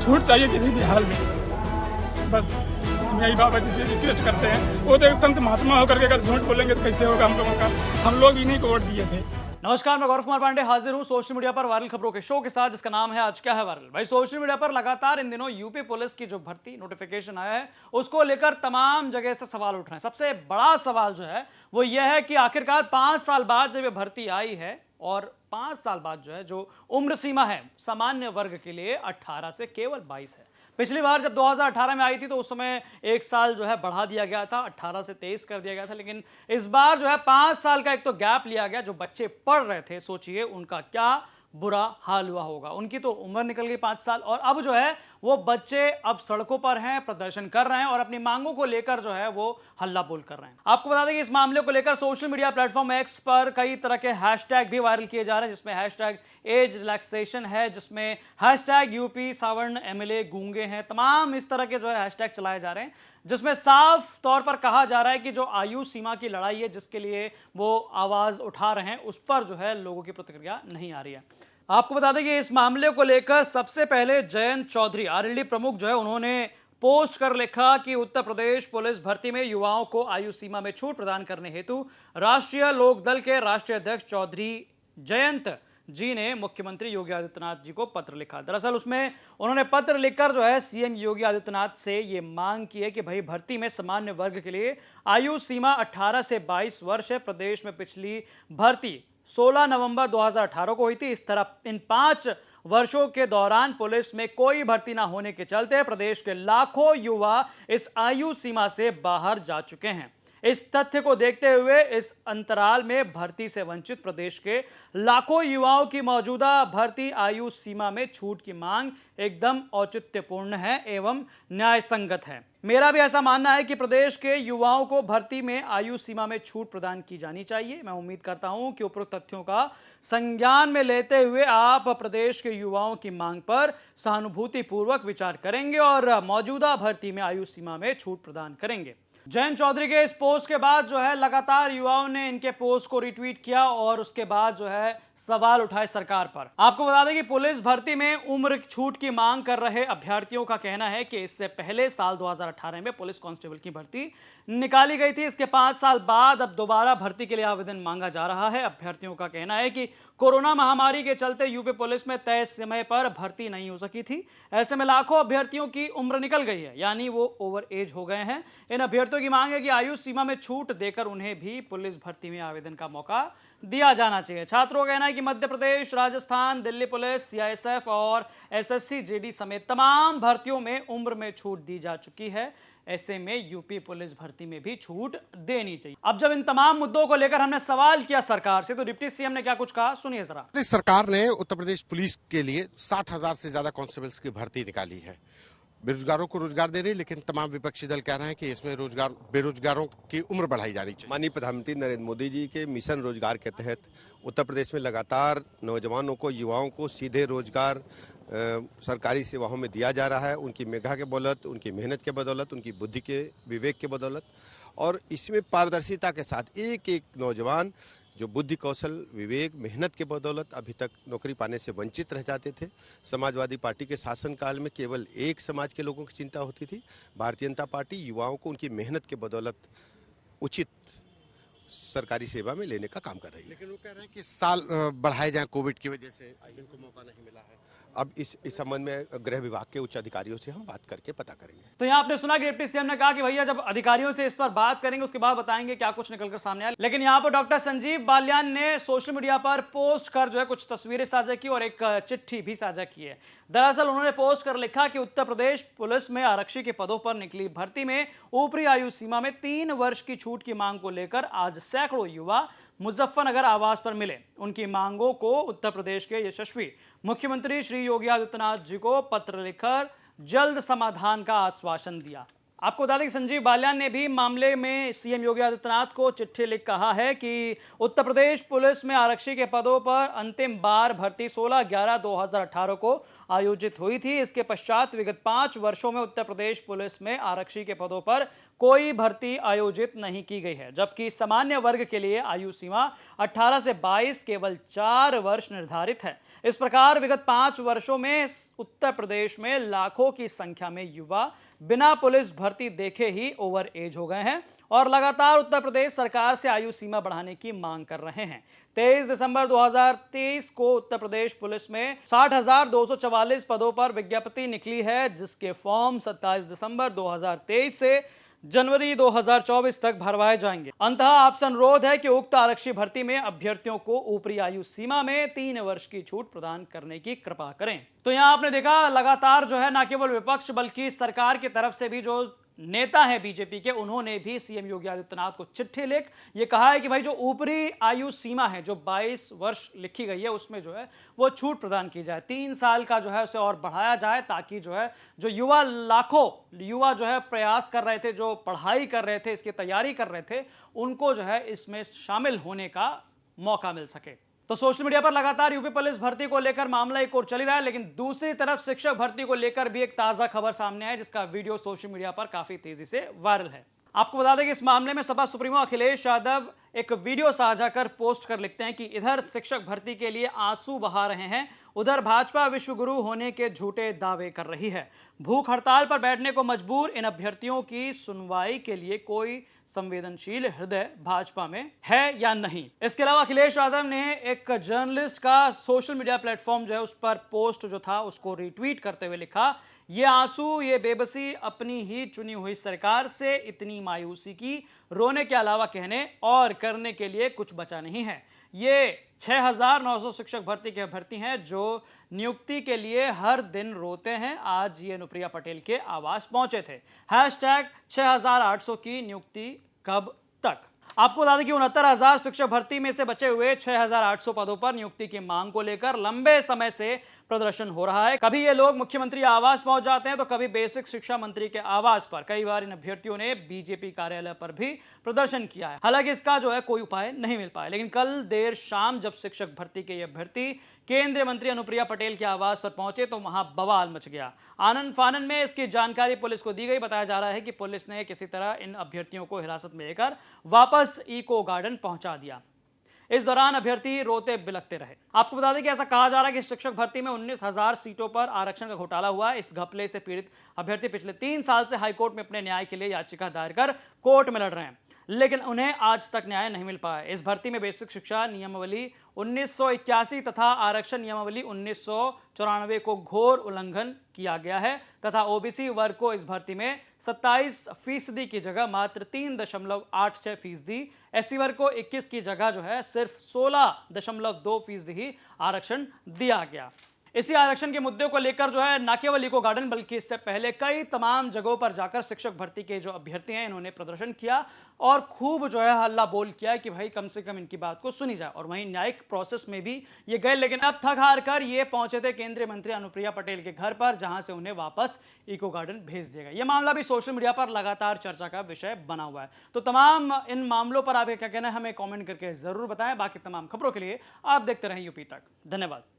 छूट चाहिए किसी भी हाल में। बस हम यही बाबा जी से रिक्वेस्ट करते हैं। वो तो एक संत महात्मा होकर के अगर झूठ बोलेंगे तो कैसे होगा हम लोगों का। हम लोग इन्हीं को वोट दिए थे। नमस्कार, मैं गौरव कुमार पांडे हाजिर हूं सोशल मीडिया पर वायरल खबरों के शो के साथ, जिसका नाम है आज क्या है वायरल। भाई, सोशल मीडिया पर लगातार इन दिनों यूपी पुलिस की जो भर्ती नोटिफिकेशन आया है उसको लेकर तमाम जगह से सवाल उठ रहे हैं। सबसे बड़ा सवाल जो है वो यह है कि आखिरकार 5 साल बाद जब ये भर्ती आई है और 5 साल बाद जो है जो उम्र सीमा है सामान्य वर्ग के लिए 18 से केवल 22 है। पिछली बार जब 2018 में आई थी तो उस समय 1 साल जो है बढ़ा दिया गया था, 18 से 23 कर दिया गया था। लेकिन इस बार जो है 5 साल का एक तो गैप लिया गया। जो बच्चे पढ़ रहे थे, सोचिए उनका क्या बुरा हाल हुआ होगा। उनकी तो उम्र निकल गई 5 साल, और अब जो है वो बच्चे अब सड़कों पर हैं, प्रदर्शन कर रहे हैं और अपनी मांगों को लेकर जो है वो हल्ला बोल कर रहे हैं। आपको बता दें कि इस मामले को लेकर सोशल मीडिया प्लेटफॉर्म एक्स पर कई तरह के हैशटैग भी वायरल किए जा रहे हैं, जिसमें हैशटैग एज रिलैक्सेशन है, जिसमें हैशटैग यूपी सावर्ण एमएलए गूंगे हैं। तमाम इस तरह के जो है हैशटैग चलाए जा रहे हैं, जिसमें साफ तौर पर कहा जा रहा है कि जो आयु सीमा की लड़ाई है, जिसके लिए वो आवाज उठा रहे हैं, उस पर जो है लोगों की प्रतिक्रिया नहीं आ रही है। आपको बता दें कि इस मामले को लेकर सबसे पहले जयंत चौधरी, आरएलडी प्रमुख जो है, उन्होंने पोस्ट कर लिखा कि उत्तर प्रदेश पुलिस भर्ती में युवाओं को आयु सीमा में छूट प्रदान करने हेतु राष्ट्रीय लोक दल के राष्ट्रीय अध्यक्ष चौधरी जयंत जी ने मुख्यमंत्री योगी आदित्यनाथ जी को पत्र लिखा। दरअसल उसमें उन्होंने पत्र लिखकर जो है सीएम योगी आदित्यनाथ से ये मांग की है कि भाई भर्ती में सामान्य वर्ग के लिए आयु सीमा 18 से 22 वर्ष है। प्रदेश में पिछली भर्ती 16 नवंबर 2018 को हुई थी। इस तरह इन 5 वर्षों के दौरान पुलिस में कोई भर्ती ना होने के चलते प्रदेश के लाखों युवा इस आयु सीमा से बाहर जा चुके हैं। इस तथ्य को देखते हुए इस अंतराल में भर्ती से वंचित प्रदेश के लाखों युवाओं की मौजूदा भर्ती आयु सीमा में छूट की मांग एकदम औचित्यपूर्ण है एवं न्यायसंगत है। मेरा भी ऐसा मानना है कि प्रदेश के युवाओं को भर्ती में आयु सीमा में छूट प्रदान की जानी चाहिए। मैं उम्मीद करता हूं कि उपरोक्त तथ्यों का संज्ञान में लेते हुए आप प्रदेश के युवाओं की मांग पर सहानुभूतिपूर्वक विचार करेंगे और मौजूदा भर्ती में आयु सीमा में छूट प्रदान करेंगे। जयंत चौधरी के इस पोस्ट के बाद जो है लगातार युवाओं ने इनके पोस्ट को रिट्वीट किया और उसके बाद जो है सवाल उठाए सरकार पर। आपको बता दें कि पुलिस भर्ती में उम्र छूट की मांग कर रहे अभ्यर्थियों का कहना है कि इससे पहले साल 2018 में पुलिस कांस्टेबल की भर्ती निकाली गई थी। इसके 5 साल बाद अब दोबारा भर्ती के लिए आवेदन मांगा जा रहा है। अभ्यर्थियों का कहना है कि कोरोना महामारी के चलते यूपी पुलिस में तय समय पर भर्ती नहीं हो सकी थी। ऐसे में लाखों अभ्यर्थियों की उम्र निकल गई है, यानी वो ओवर एज हो गए हैं। इन अभ्यर्थियों की मांग है कि आयु सीमा में छूट देकर उन्हें भी पुलिस भर्ती में आवेदन का मौका दिया जाना चाहिए। छात्रों का कहना है कि मध्य प्रदेश, राजस्थान, दिल्ली पुलिस, सीआईएसएफ और एसएससी जीडी समेत तमाम भर्तियों में उम्र में छूट दी जा चुकी है। ऐसे में यूपी पुलिस भर्ती में भी छूट देनी चाहिए। अब जब इन तमाम मुद्दों को लेकर हमने सवाल किया सरकार से, तो डिप्टी सीएम ने क्या कुछ कहा, सुनिए जरा। सरकार ने उत्तर प्रदेश पुलिस के लिए 60,000 से ज्यादा कांस्टेबल्स की भर्ती निकाली है। बेरोजगारों को रोजगार दे रही है, लेकिन तमाम विपक्षी दल कह रहे हैं कि इसमें बेरोजगारों की उम्र बढ़ाई जानी चाहिए। माननीय प्रधानमंत्री नरेंद्र मोदी जी के मिशन रोजगार के तहत उत्तर प्रदेश में लगातार नौजवानों को, युवाओं को सीधे रोजगार सरकारी सेवाओं में दिया जा रहा है। उनकी मेधा के बदौलत, उनकी मेहनत के बदौलत, उनकी बुद्धि के, विवेक के बदौलत, और इसमें पारदर्शिता के साथ एक एक नौजवान जो बुद्धि, कौशल, विवेक, मेहनत के बदौलत अभी तक नौकरी पाने से वंचित रह जाते थे। समाजवादी पार्टी के शासनकाल में केवल एक समाज के लोगों की चिंता होती थी। भारतीय जनता पार्टी युवाओं को उनकी मेहनत के बदौलत उचित सरकारी सेवा में लेने का काम कर रही है। लेकिन वो कह रहे हैं कि साल बढ़ाए जाए, कोविड की वजह से जिनको मौका नहीं मिला है। अब इस संबंध में गृह विभाग के उच्च अधिकारियों से हम बात करके पता करेंगे। तो यहाँ आपने सुना कि डिप्टी सीएम ने कहा कि भैया जब अधिकारियों से इस पर बात करेंगे उसके बाद बताएंगे क्या कुछ निकलकर सामने आया। लेकिन यहाँ पर डॉक्टर संजीव बालियान ने सोशल मीडिया पर पोस्ट कर जो है कुछ तस्वीरें साझा की और एक चिट्ठी भी साझा की है। दरअसल उन्होंने पोस्ट कर लिखा कि उत्तर प्रदेश पुलिस में आरक्षी के पदों पर निकली भर्ती में ऊपरी आयु सीमा में 3 वर्ष की छूट की मांग को लेकर आज सैकड़ों युवा मुजफ्फरनगर आवास पर मिले। उनकी मांगों को उत्तर प्रदेश के यशस्वी मुख्यमंत्री श्री योगी आदित्यनाथ जी को पत्र लिखकर जल्द समाधान का आश्वासन दिया। आपको बता दें कि संजीव बालियान ने भी मामले में सीएम योगी आदित्यनाथ को चिट्ठी लिख कहा है कि उत्तर प्रदेश पुलिस में आरक्षी के पदों पर अंतिम बार भर्ती 16/11/2018 को आयोजित हुई थी। इसके पश्चात विगत 5 वर्षों में उत्तर प्रदेश पुलिस में आरक्षी के पदों पर कोई भर्ती आयोजित नहीं की गई है, जबकि सामान्य वर्ग के लिए आयु सीमा 18 से 22 केवल 4 वर्ष निर्धारित है। इस प्रकार विगत 5 वर्षों में उत्तर प्रदेश में लाखों की संख्या में युवा बिना पुलिस भर्ती देखे ही ओवर एज हो गए हैं और लगातार उत्तर प्रदेश सरकार से आयु सीमा बढ़ाने की मांग कर रहे हैं। 23 दिसंबर 2023 को उत्तर प्रदेश पुलिस में 60,244 पदों पर विज्ञप्ति निकली है, जिसके फॉर्म 27 दिसंबर 2023 से जनवरी 2024 तक भरवाए जाएंगे। अंततः आपसे अनुरोध है कि उक्त आरक्षी भर्ती में अभ्यर्थियों को ऊपरी आयु सीमा में 3 वर्ष की छूट प्रदान करने की कृपा करें। तो यहां आपने देखा लगातार जो है न केवल विपक्ष बल्कि सरकार की तरफ से भी जो नेता है बीजेपी के, उन्होंने भी सीएम योगी आदित्यनाथ को चिट्ठी लिख ये कहा है कि भाई जो ऊपरी आयु सीमा है जो 22 वर्ष लिखी गई है उसमें जो है वो छूट प्रदान की जाए, 3 साल का जो है उसे और बढ़ाया जाए, ताकि जो है जो युवा लाखों युवा जो है प्रयास कर रहे थे, जो पढ़ाई कर रहे थे, इसकी तैयारी कर रहे थे, उनको जो है इसमें शामिल होने का मौका मिल सके। तो सोशल मीडिया पर लगातार यूपी पुलिस भर्ती को लेकर मामला एक और चल रहा है, लेकिन दूसरी तरफ शिक्षक भर्ती को लेकर भी एक ताजा खबर सामने है, जिसका वीडियो सोशल मीडिया पर काफी तेजी से वायरल है। आपको बता दें कि इस मामले में सपा सुप्रीमो अखिलेश यादव एक वीडियो साझा कर पोस्ट कर लिखते हैं कि इधर शिक्षक भर्ती के लिए आंसू बहा रहे हैं, उधर भाजपा विश्वगुरु होने के झूठे दावे कर रही है। भूख हड़ताल पर बैठने को मजबूर इन अभ्यर्थियों की सुनवाई के लिए कोई संवेदनशील हृदय भाजपा में है या नहीं। इसके अलावा अखिलेश यादव ने एक जर्नलिस्ट का सोशल मीडिया प्लेटफॉर्म जो है उस पर पोस्ट जो था उसको रिट्वीट करते हुए लिखा, ये आंसू, ये बेबसी अपनी ही चुनी हुई सरकार से इतनी मायूसी की रोने के अलावा कहने और करने के लिए कुछ बचा नहीं है। ये 6,900 शिक्षक भर्ती के अभ्यर्थी हैं जो नियुक्ति के लिए हर दिन रोते हैं। आज ये अनुप्रिया पटेल के आवास पहुंचे थे। हैशटैग 6,800 की नियुक्ति कब तक। आपको बता दें कि 69,000 शिक्षक भर्ती में से बचे हुए 6,800 पदों पर नियुक्ति की मांग को लेकर लंबे समय से प्रदर्शन हो रहा है। कभी ये लोग मुख्यमंत्री आवास पहुंच जाते हैं तो कभी बेसिक शिक्षा मंत्री के आवास पर। कई बार इन अभ्यर्थियों ने बीजेपी कार्यालय पर भी प्रदर्शन किया है। हालांकि इसका जो है कोई उपाय नहीं मिल पाया, लेकिन कल देर शाम जब शिक्षक भर्ती के ये अभ्यर्थी केंद्रीय मंत्री अनुप्रिया पटेल के आवास पर पहुंचे तो वहां बवाल मच गया। आनन फानन में इसकी जानकारी पुलिस को दी गई। बताया जा रहा है कि पुलिस ने किसी तरह इन अभ्यर्थियों को हिरासत में लेकर वापस इको गार्डन पहुंचा दिया। इस दौरान अभ्यर्थी रोते बिलखते रहे। आपको बता दें कि ऐसा कहा जा रहा है कि शिक्षक भर्ती में 19,000 सीटों पर आरक्षण का घोटाला हुआ है। इस घपले से पीड़ित अभ्यर्थी पिछले 3 साल से हाईकोर्ट में अपने न्याय के लिए याचिका दायर कर कोर्ट में लड़ रहे हैं, लेकिन उन्हें आज तक न्याय नहीं मिल पाया। इस भर्ती में बेसिक शिक्षा नियमावली 1981 तथा आरक्षण नियमावली 1994 को घोर उल्लंघन किया गया है तथा ओबीसी वर्ग को इस भर्ती में 27% की जगह मात्र 3.86%, एससी वर्ग को 21 की जगह जो है सिर्फ 16.2% ही आरक्षण दिया गया। इसी आरक्षण के मुद्दे को लेकर जो है न केवल इको गार्डन बल्कि इससे पहले कई तमाम जगहों पर जाकर शिक्षक भर्ती के जो अभ्यर्थी हैं इन्होंने प्रदर्शन किया और खूब जो है हल्ला बोल किया कि भाई कम से कम इनकी बात को सुनी जाए। और वहीं न्यायिक प्रोसेस में भी ये गए, लेकिन अब थक हार कर ये पहुंचे थे केंद्रीय मंत्री अनुप्रिया पटेल के घर पर, जहां से उन्हें वापस इको गार्डन भेज दिया गया। यह मामला भी सोशल मीडिया पर लगातार चर्चा का विषय बना हुआ है। तो तमाम इन मामलों पर आपका क्या कहना है हमें कॉमेंट करके जरूर बताएं। बाकी तमाम खबरों के लिए आप देखते रहें यूपी तक। धन्यवाद।